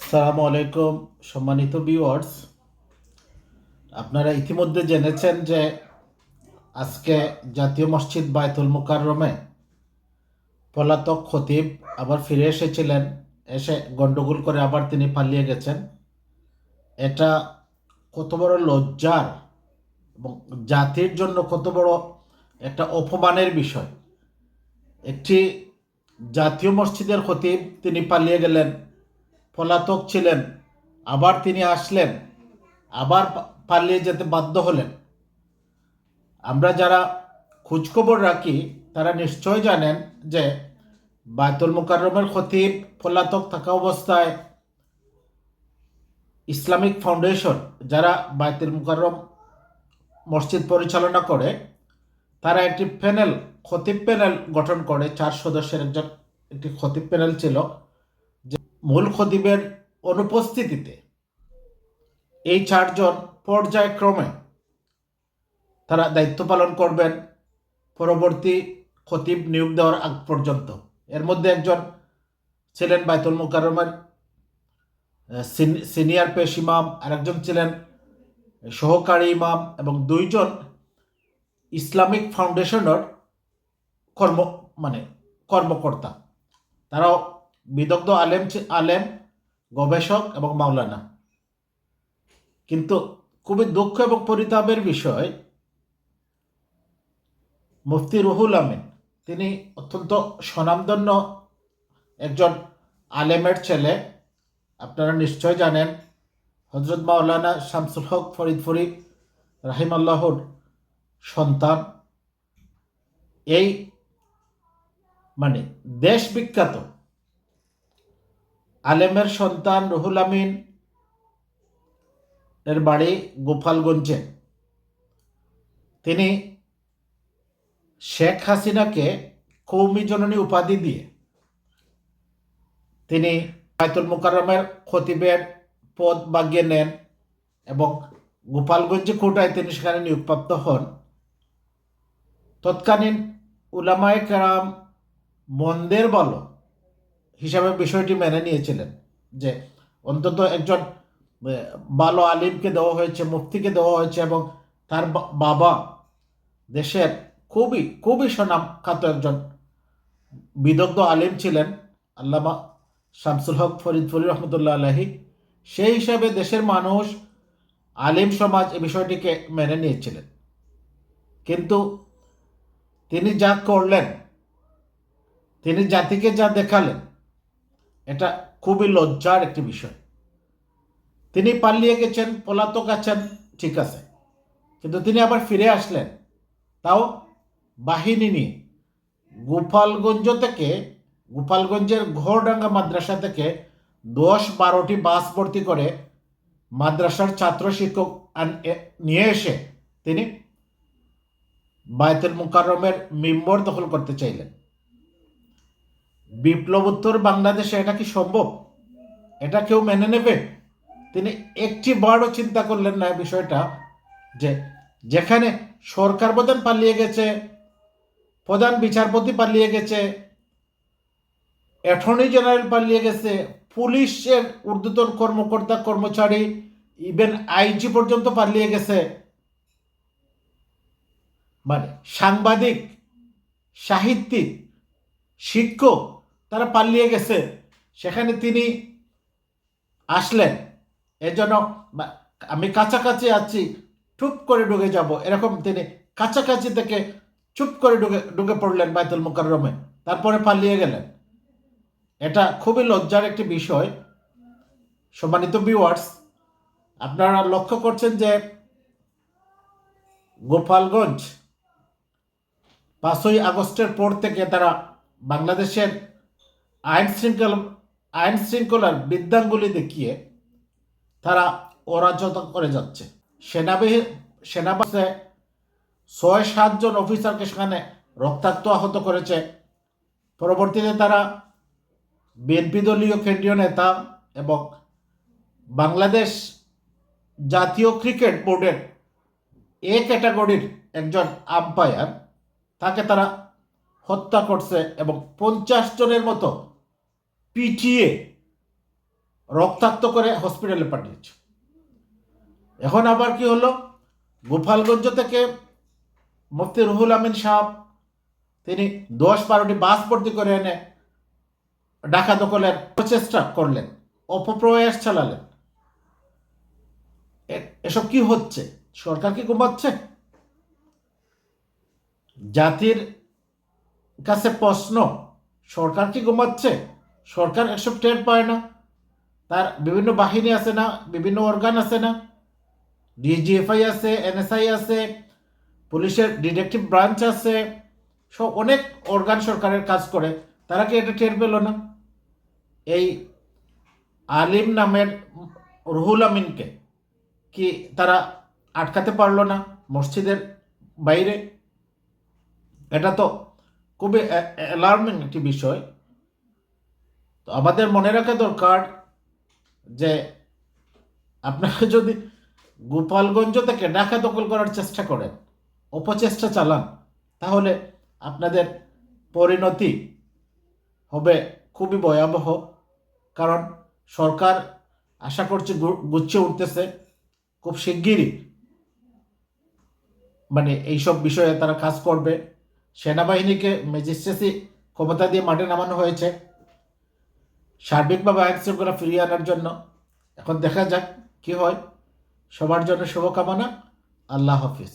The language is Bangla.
আসসালামু আলাইকুম সম্মানিত ভিউয়ার্স। আপনারা ইতিমধ্যে জেনেছেন যে আজকে জাতীয় মসজিদ বায়তুল মুকাররমে পলাতক খতিব আবার ফিরে এসেছিলেন। এসে গন্ডগোল করে আবার তিনি পালিয়ে গেছেন। এটা কত বড় লজ্জার এবং জাতির জন্য কত বড় একটা অপমানের বিষয়। একটি জাতীয় মসজিদের খতিব তিনি পালিয়ে গেলেন, পলাতক ছিলেন, আবার তিনি আসলেন, আবার পালিয়ে যেতে বাধ্য হলেন। আমরা যারা খোঁজখবর রাখি তারা নিশ্চয় জানেন যে বায়তুল মুকাররমের খতিব পলাতক থাকা অবস্থায় ইসলামিক ফাউন্ডেশন, যারা বায়তুল মুকাররম মসজিদ পরিচালনা করে, তারা একটি প্যানেল, খতিব প্যানেল গঠন করে। 4 সদস্যের একটি খতিব প্যানেল ছিল, যে মূল খতিবের অনুপস্থিতিতে এই 4 জন পর্যায়ক্রমে তারা দায়িত্ব পালন করবেন পরবর্তী খতিব নিয়োগ দেওয়ার আগ পর্যন্ত। এর মধ্যে একজন ছিলেন বায়তুল মুকাররমের সিনিয়র পেশ ইমাম, আরেকজন ছিলেন সহকারী ইমাম, এবং 2 জন ইসলামিক ফাউন্ডেশনের কর্ম মানে কর্মকর্তা। তারাও বিদগ্ধ আলেম, গবেষক এবং মাওলানা। কিন্তু খুবই দুঃখ এবং পরিতাপের বিষয়, মুফতি রুহুল আমিন, তিনি অত্যন্ত স্বনামধন্য একজন আলেমের ছেলে। আপনারা নিশ্চয় জানেন হজরত মাওলানা শামসুল হক ফরিদপুরি রাহিমাল্লাহর সন্তান। এই মানে দেশ বিখ্যাত আলেমের সন্তান রুহুল আমিন এর বাড়ি গোপালগঞ্জে। তিনি শেখ হাসিনাকে কৌমি জননী উপাধি দিয়ে তিনি বায়তুল মুকাররমের খতিবের পদ বাগিয়ে নেন এবং গোপালগঞ্জ কোটায় তিনি সেখানে নিয়োগপ্রাপ্ত হন। তৎকালীন উলামায়ে কেরাম মন্দের ভালো হিসাবে বিষয়টি মেনে নিয়েছিলেন, যে অন্তত একজন ভালো আলিমকে দেওয়া হয়েছে, মুফতিকে দেওয়া হয়েছে, এবং তার বাবা দেশের খুবই খুবই সুনামখ্যাত একজন বিদগ্ধ আলিম ছিলেন, আল্লামা শামসুল হক ফরিদপুরি রহমতুল্লাহ আলাহি। সেই হিসাবে দেশের মানুষ, আলিম সমাজ এই বিষয়টিকে মেনে নিয়েছিলেন। কিন্তু তিনি যা করলেন, তিনি জাতিকে যা দেখালেন, এটা খুবই লজ্জার একটি বিষয়। তিনি পালিয়ে গেছেন, পলাতক আছেন, ঠিক আছে, কিন্তু তিনি আবার ফিরে আসলেন, তাও বাহিনী নিয়ে। গোপালগঞ্জ থেকে, গোপালগঞ্জের ঘোড়ডাঙ্গা মাদ্রাসা থেকে 10-12টি বাস ভর্তি করে মাদ্রাসার ছাত্র শিক্ষক নিয়ে এসে তিনি বায়তুল মুকাররমের মিম্বর দখল করতে চাইলেন। বিপ্লবোত্তর বাংলাদেশে এটা কি সম্ভব? এটা কেউ মেনে নেবে? তিনি একটি বারও চিন্তা করলেন না বিষয়টা, যে যেখানে সরকার প্রধান পালিয়ে গেছে, প্রধান বিচারপতি পালিয়ে গেছে, অ্যাটর্নি জেনারেল পালিয়ে গেছে, পুলিশের ঊর্ধ্বতন কর্মকর্তা কর্মচারী, ইভেন আইজি পর্যন্ত পালিয়ে গেছে, মানে সাংবাদিক, সাহিত্যিক, শিক্ষক, তারা পালিয়ে গেছে, সেখানে তিনি আসলেন। এজন্য আমি কাছাকাছি আছি, টুপ করে ঢুকে যাব, এরকম তিনি কাছাকাছি থেকে চুপ করে ঢুকে ঢুকে পড়লেন বায়তুল মুকাররমে, তারপরে পালিয়ে গেলেন। এটা খুবই লজ্জার একটি বিষয়। সম্মানিত ভিউয়ার্স, আপনারা লক্ষ্য করছেন যে গোপালগঞ্জ 5ই আগস্টের পর থেকে তারা বাংলাদেশের আইন শৃঙ্খলা আইন শৃঙ্খলার বৃদ্ধাঙ্গুলি দেখিয়ে তারা অরাজকতা করে যাচ্ছে। সেনাবাহিনী 6-7 জন অফিসারকে সেখানে রক্তাক্ত আহত করেছে। পরবর্তীতে তারা বিএনপি দলীয় কেন্দ্রীয় নেতা এবং বাংলাদেশ জাতীয় ক্রিকেট বোর্ডের এ ক্যাটাগরির একজন আম্পায়ার, তাকে তারা হত্যা করছে এবং 50 জনের মতো পিটিয়ে রক্তাক্ত করে হসপিটালে পাঠিয়েছে। এখন আবার কি হলো, গোপালগঞ্জ থেকে মুফতি রুহুল আমিন সাহেব তিনি 10-12টি বাস ভর্তি করে এনে ঢাকা দখলের প্রচেষ্টা করলেন, অপপ্রয়াস চালালেন। এসব কি হচ্ছে? সরকার কি ঘুমাচ্ছে? জাতির কাছে প্রশ্ন, সরকার কি ঘুমাচ্ছে? সরকার এসব টের পায় না? তার বিভিন্ন বাহিনী আছে না, বিভিন্ন অর্গান আছে না, ডিজিএফআই আছে, এনএসআই আছে, পুলিশের ডিটেকটিভ ব্রাঞ্চ আছে, সব অনেক অর্গান সরকারের কাজ করে। তারা কি এটা টের পেল না? এই আলিম নামের রুহুল আমিনকে কি তারা আটকাতে পারলো না মসজিদের বাইরে? এটা তো খুবই অ্যালার্মিং একটি বিষয়। তো আমাদের মনে রাখা দরকার যে আপনারা যদি গোপালগঞ্জ থেকে ঢাকা দখল করার চেষ্টা করেন, অপচেষ্টা চালান, তাহলে আপনাদের পরিণতি হবে খুবই ভয়াবহ। কারণ সরকার আশা করছে গুছিয়ে উঠতেছে খুব শিগগিরই, মানে এইসব বিষয়ে তারা কাজ করবে। সেনাবাহিনীকে ম্যাজিস্ট্রেসি ক্ষমতা দিয়ে মাঠে নামানো হয়েছে সার্বিকভাবে আইন শৃঙ্খলা ফিরিয়ে আনার জন্য। এখন দেখা যাক কি হয়। সবার জন্য শুভকামনা। আল্লাহ হাফিজ।